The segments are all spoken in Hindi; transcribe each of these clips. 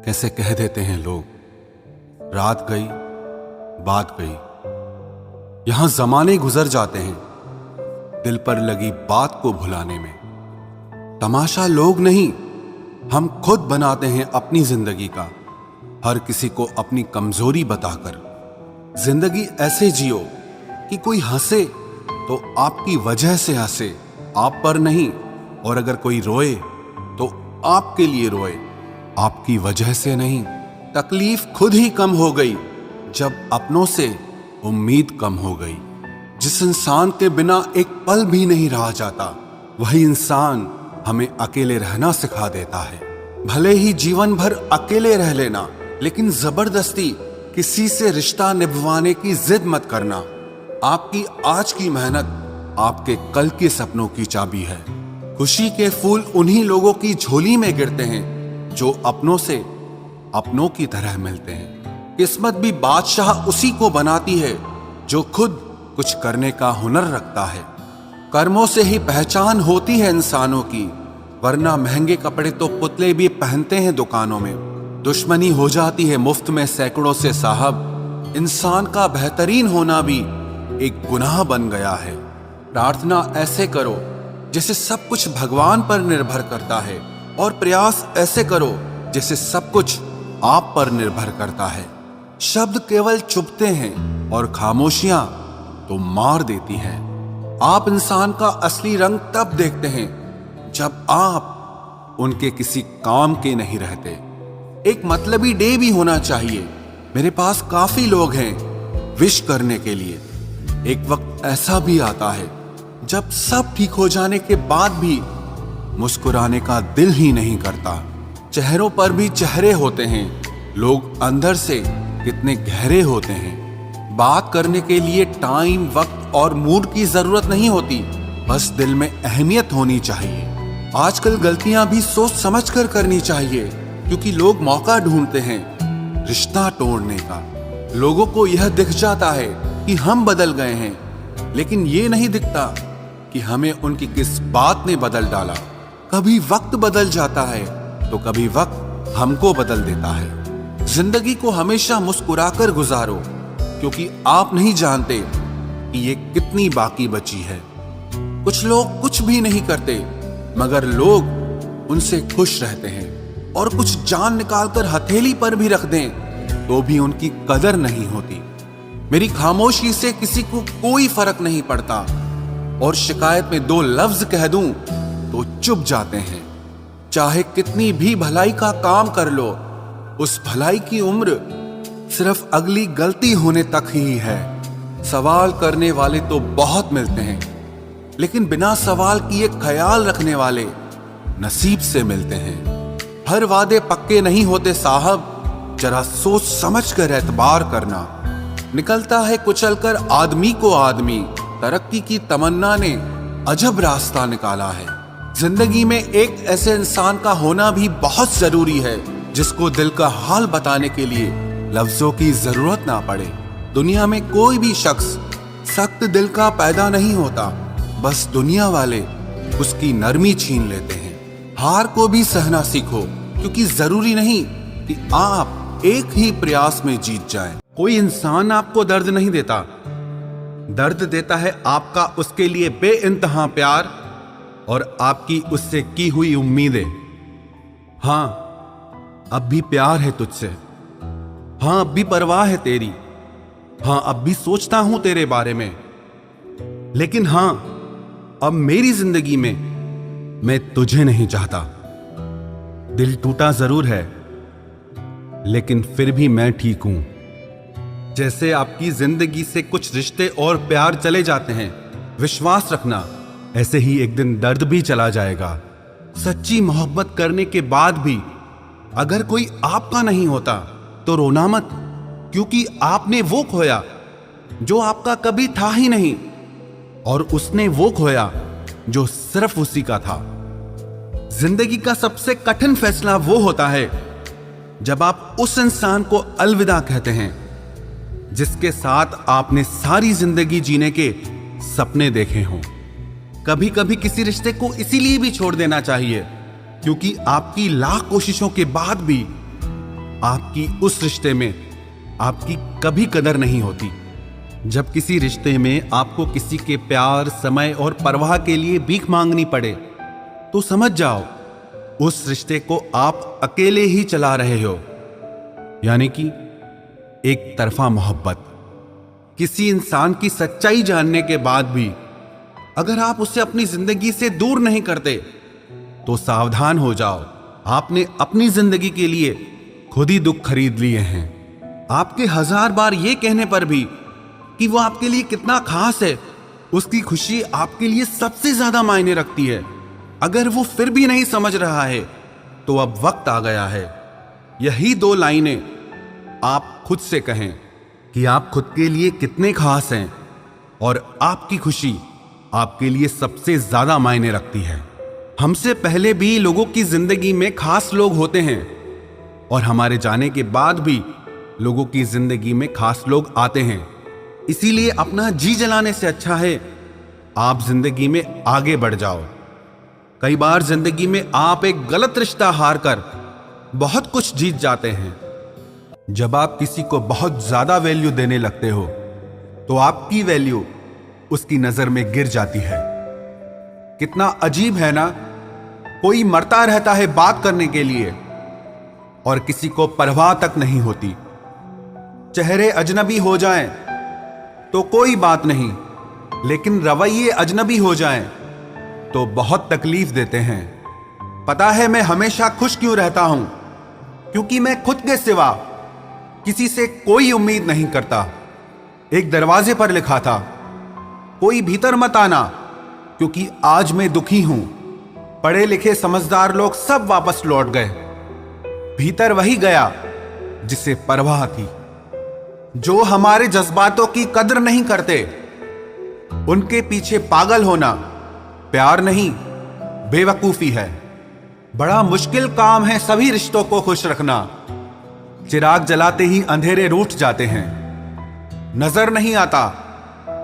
कैसे कह देते हैं लोग, रात गई बात गई। यहां जमाने गुजर जाते हैं दिल पर लगी बात को भुलाने में। तमाशा लोग नहीं, हम खुद बनाते हैं अपनी जिंदगी का, हर किसी को अपनी कमजोरी बताकर। जिंदगी ऐसे जियो कि कोई हंसे तो आपकी वजह से हंसे, आप पर नहीं। और अगर कोई रोए तो आपके लिए रोए, आपकी वजह से नहीं। तकलीफ खुद ही कम हो गई जब अपनों से उम्मीद कम हो गई। जिस इंसान के बिना एक पल भी नहीं रहा जाता, वही इंसान हमें अकेले रहना सिखा देता है। भले ही जीवन भर अकेले रह लेना, लेकिन जबरदस्ती किसी से रिश्ता निभवाने की जिद मत करना। आपकी आज की मेहनत आपके कल के सपनों की चाबी है। खुशी के फूल उन्हीं लोगों की झोली में गिरते हैं जो अपनों से अपनों की तरह मिलते हैं। किस्मत भी बादशाह उसी को बनाती है जो खुद कुछ करने का हुनर रखता है। कर्मों से ही पहचान होती है इंसानों की, वरना महंगे कपड़े तो पुतले भी पहनते हैं दुकानों में। दुश्मनी हो जाती है मुफ्त में सैकड़ों से साहब। इंसान का बेहतरीन होना भी एक गुनाह बन गया है। प्रार्थना ऐसे करो जैसे सब कुछ भगवान पर निर्भर करता है, और प्रयास ऐसे करो जैसे सब कुछ आप पर निर्भर करता है। शब्द केवल चुभते हैं और खामोशियां तो मार देती हैं। आप इंसान का असली रंग तब देखते हैं जब आप उनके किसी काम के नहीं रहते। एक मतलबी डे भी होना चाहिए। मेरे पास काफी लोग हैं विश करने के लिए। एक वक्त ऐसा भी आता है जब सब ठीक हो जाने के बाद भी मुस्कुराने का दिल ही नहीं करता। चेहरों पर भी चेहरे होते हैं, लोग अंदर से कितने गहरे होते हैं। बात करने के लिए टाइम, वक्त और मूड की जरूरत नहीं होती, बस दिल में अहमियत होनी चाहिए। आजकल गलतियां भी सोच समझ कर करनी चाहिए, क्योंकि लोग मौका ढूंढते हैं रिश्ता तोड़ने का। लोगों को यह दिख जाता है कि हम बदल गए हैं, लेकिन ये नहीं दिखता कि हमें उनकी किस बात ने बदल डाला। कभी वक्त बदल जाता है तो कभी वक्त हमको बदल देता है। जिंदगी को हमेशा मुस्कुराकर गुजारो, क्योंकि आप नहीं जानते कि ये कितनी बाकी बची है। कुछ लोग कुछ भी नहीं करते, मगर लोग उनसे खुश रहते हैं। और कुछ जान निकालकर हथेली पर भी रख दें तो भी उनकी कदर नहीं होती। मेरी खामोशी से किसी को कोई फर्क नहीं पड़ता, और शिकायत में दो लफ्ज कह दूं तो चुप जाते हैं। चाहे कितनी भी भलाई का काम कर लो, उस भलाई की उम्र सिर्फ अगली गलती होने तक ही है। सवाल करने वाले तो बहुत मिलते हैं, लेकिन बिना सवाल किए ख्याल रखने वाले नसीब से मिलते हैं। हर वादे पक्के नहीं होते साहब, जरा सोच समझ कर एतबार करना। निकलता है कुचलकर आदमी को आदमी, तरक्की की तमन्ना ने अजब रास्ता निकाला है। जिंदगी में एक ऐसे इंसान का होना भी बहुत जरूरी है जिसको दिल का हाल बताने के लिए लफ्जों की जरूरत ना पड़े। दुनिया में कोई भी शख्स सख्त दिल का पैदा नहीं होता, बस दुनिया वाले उसकी नरमी छीन लेते हैं। हार को भी सहना सीखो, क्योंकि जरूरी नहीं कि आप एक ही प्रयास में जीत जाएं। कोई इंसान आपको दर्द नहीं देता, दर्द देता है आपका उसके लिए बेइंतहा प्यार और आपकी उससे की हुई उम्मीदें। हाँ, अब भी प्यार है तुझसे। हाँ, अब भी परवाह है तेरी। हाँ, अब भी सोचता हूं तेरे बारे में। लेकिन हां, अब मेरी जिंदगी में मैं तुझे नहीं चाहता। दिल टूटा जरूर है, लेकिन फिर भी मैं ठीक हूं। जैसे आपकी जिंदगी से कुछ रिश्ते और प्यार चले जाते हैं, विश्वास रखना ऐसे ही एक दिन दर्द भी चला जाएगा। सच्ची मोहब्बत करने के बाद भी अगर कोई आपका नहीं होता तो रोना मत, क्योंकि आपने वो खोया जो आपका कभी था ही नहीं, और उसने वो खोया जो सिर्फ उसी का था। जिंदगी का सबसे कठिन फैसला वो होता है जब आप उस इंसान को अलविदा कहते हैं जिसके साथ आपने सारी जिंदगी जीने के सपने देखे हों। कभी कभी किसी रिश्ते को इसीलिए भी छोड़ देना चाहिए क्योंकि आपकी लाख कोशिशों के बाद भी आपकी उस रिश्ते में आपकी कभी कदर नहीं होती। जब किसी रिश्ते में आपको किसी के प्यार, समय और परवाह के लिए भीख मांगनी पड़े तो समझ जाओ उस रिश्ते को आप अकेले ही चला रहे हो, यानी कि एक तरफा मोहब्बत। किसी इंसान की सच्चाई जानने के बाद भी अगर आप उसे अपनी जिंदगी से दूर नहीं करते तो सावधान हो जाओ, आपने अपनी जिंदगी के लिए खुद ही दुख खरीद लिए हैं। आपके 1000 बार ये कहने पर भी कि वो आपके लिए कितना खास है, उसकी खुशी आपके लिए सबसे ज्यादा मायने रखती है। अगर वो फिर भी नहीं समझ रहा है तो अब वक्त आ गया है यही 2 लाइनें आप खुद से कहें कि आप खुद के लिए कितने खास हैं और आपकी खुशी आपके लिए सबसे ज्यादा मायने रखती है। हमसे पहले भी लोगों की जिंदगी में खास लोग होते हैं और हमारे जाने के बाद भी लोगों की जिंदगी में खास लोग आते हैं। इसीलिए अपना जी जलाने से अच्छा है आप जिंदगी में आगे बढ़ जाओ। कई बार जिंदगी में आप एक गलत रिश्ता हार कर बहुत कुछ जीत जाते हैं। जब आप किसी को बहुत ज्यादा वैल्यू देने लगते हो तो आपकी वैल्यू उसकी नजर में गिर जाती है। कितना अजीब है ना, कोई मरता रहता है बात करने के लिए और किसी को परवाह तक नहीं होती। चेहरे अजनबी हो जाएं तो कोई बात नहीं, लेकिन रवैये अजनबी हो जाएं तो बहुत तकलीफ देते हैं। पता है मैं हमेशा खुश क्यों रहता हूं? क्योंकि मैं खुद के सिवा किसी से कोई उम्मीद नहीं करता। एक दरवाजे पर लिखा था, कोई भीतर मत आना, क्योंकि आज मैं दुखी हूं। पढ़े लिखे समझदार लोग सब वापस लौट गए। भीतर वही गया जिसे परवाह थी। जो हमारे जज्बातों की कदर नहीं करते उनके पीछे पागल होना प्यार नहीं, बेवकूफी है। बड़ा मुश्किल काम है सभी रिश्तों को खुश रखना। चिराग जलाते ही अंधेरे रूठ जाते हैं। नजर नहीं आता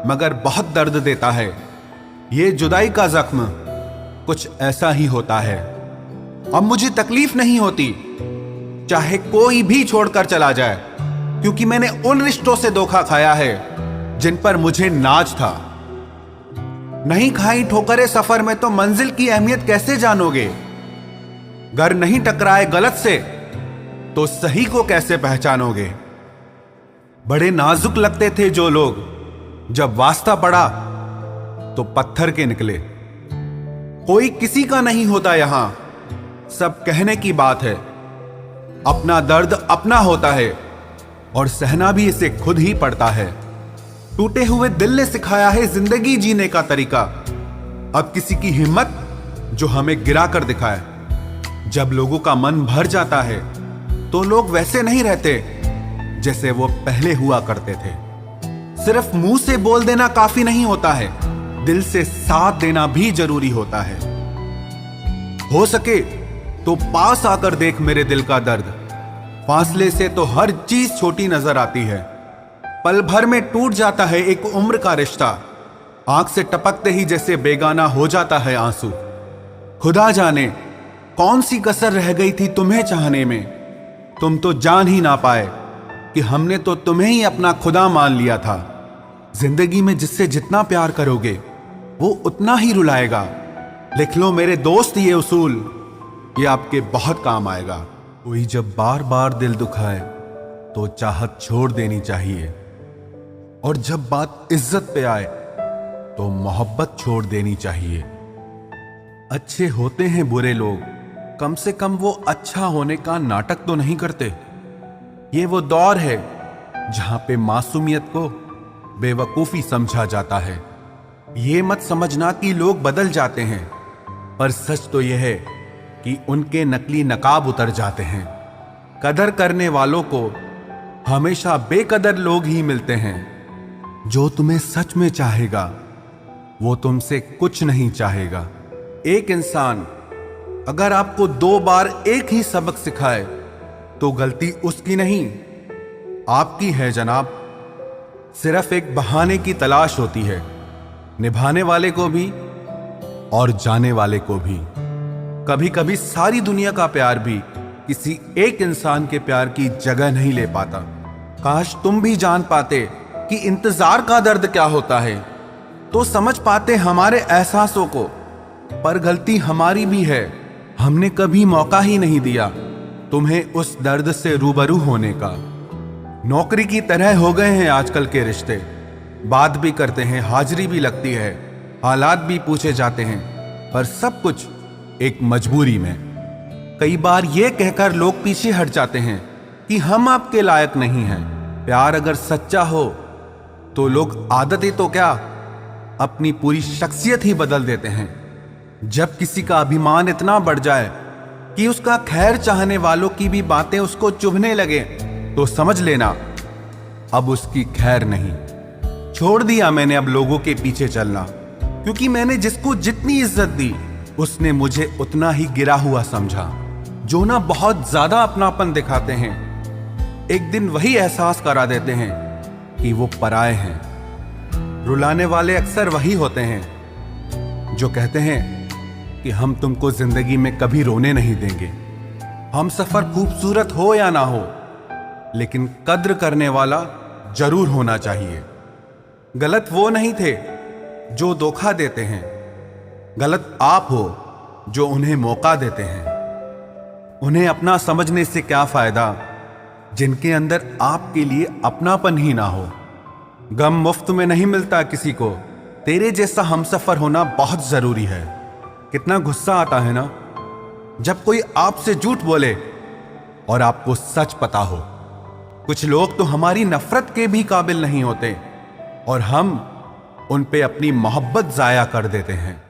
मगर बहुत दर्द देता है। ये जुदाई का जख्म कुछ ऐसा ही होता है। अब मुझे तकलीफ नहीं होती चाहे कोई भी छोड़कर चला जाए, क्योंकि मैंने उन रिश्तों से धोखा खाया है जिन पर मुझे नाज था। नहीं खाई ठोकरें सफर में तो मंजिल की अहमियत कैसे जानोगे? घर नहीं टकराए गलत से तो सही को कैसे पहचानोगे? बड़े नाजुक लगते थे जो लोग, जब वास्ता पड़ा तो पत्थर के निकले। कोई किसी का नहीं होता यहां, सब कहने की बात है। अपना दर्द अपना होता है और सहना भी इसे खुद ही पड़ता है। टूटे हुए दिल ने सिखाया है जिंदगी जीने का तरीका। अब किसी की हिम्मत जो हमें गिरा कर दिखाए। जब लोगों का मन भर जाता है तो लोग वैसे नहीं रहते जैसे वो पहले हुआ करते थे। सिर्फ मुंह से बोल देना काफी नहीं होता है, दिल से साथ देना भी जरूरी होता है। हो सके तो पास आकर देख मेरे दिल का दर्द। फासले से तो हर चीज छोटी नजर आती है। पल भर में टूट जाता है एक उम्र का रिश्ता। आंख से टपकते ही जैसे बेगाना हो जाता है आंसू। खुदा जाने कौन सी कसर रह गई थी तुम्हें चाहने में। तुम तो जान ही ना पाए कि हमने तो तुम्हें ही अपना खुदा मान लिया था। जिंदगी में जिससे जितना प्यार करोगे वो उतना ही रुलाएगा। लिख लो मेरे दोस्त ये उसूल, ये आपके बहुत काम आएगा। कोई जब बार बार दिल दुखाए तो चाहत छोड़ देनी चाहिए, और जब बात इज्जत पे आए तो मोहब्बत छोड़ देनी चाहिए। अच्छे होते हैं बुरे लोग, कम से कम वो अच्छा होने का नाटक तो नहीं करते। ये वो दौर है जहां पे मासूमियत को बेवकूफी समझा जाता है। ये मत समझना कि लोग बदल जाते हैं, पर सच तो यह है कि उनके नकली नकाब उतर जाते हैं। कदर करने वालों को हमेशा बेकदर लोग ही मिलते हैं। जो तुम्हें सच में चाहेगा वो तुमसे कुछ नहीं चाहेगा। एक इंसान अगर आपको 2 बार एक ही सबक सिखाए तो गलती उसकी नहीं आपकी है जनाब। सिर्फ एक बहाने की तलाश होती है, निभाने वाले को भी और जाने वाले को भी। कभी कभी सारी दुनिया का प्यार भी किसी एक इंसान के प्यार की जगह नहीं ले पाता। काश तुम भी जान पाते कि इंतजार का दर्द क्या होता है, तो समझ पाते हमारे एहसासों को। पर गलती हमारी भी है, हमने कभी मौका ही नहीं दिया तुम्हें उस दर्द से रूबरू होने का। नौकरी की तरह हो गए हैं आजकल के रिश्ते, बात भी करते हैं, हाजिरी भी लगती है, हालात भी पूछे जाते हैं, पर सब कुछ एक मजबूरी में। कई बार ये कहकर लोग पीछे हट जाते हैं कि हम आपके लायक नहीं हैं। प्यार अगर सच्चा हो तो लोग आदतें तो क्या, अपनी पूरी शख्सियत ही बदल देते हैं। जब किसी का अभिमान इतना बढ़ जाए कि उसका खैर चाहने वालों की भी बातें उसको चुभने लगे, तो समझ लेना अब उसकी खैर नहीं। छोड़ दिया मैंने अब लोगों के पीछे चलना, क्योंकि मैंने जिसको जितनी इज्जत दी उसने मुझे उतना ही गिरा हुआ समझा। जो ना बहुत ज्यादा अपनापन दिखाते हैं, एक दिन वही एहसास करा देते हैं कि वो पराए हैं। रुलाने वाले अक्सर वही होते हैं जो कहते हैं कि हम तुमको जिंदगी में कभी रोने नहीं देंगे। हम सफर खूबसूरत हो या ना हो, लेकिन कद्र करने वाला जरूर होना चाहिए। गलत वो नहीं थे जो धोखा देते हैं, गलत आप हो जो उन्हें मौका देते हैं। उन्हें अपना समझने से क्या फायदा जिनके अंदर आपके लिए अपनापन ही ना हो। गम मुफ्त में नहीं मिलता किसी को, तेरे जैसा हमसफर होना बहुत जरूरी है। कितना गुस्सा आता है ना जब कोई आपसे झूठ बोले और आपको सच पता हो। कुछ लोग तो हमारी नफरत के भी काबिल नहीं होते और हम उन पे अपनी मोहब्बत जाया कर देते हैं।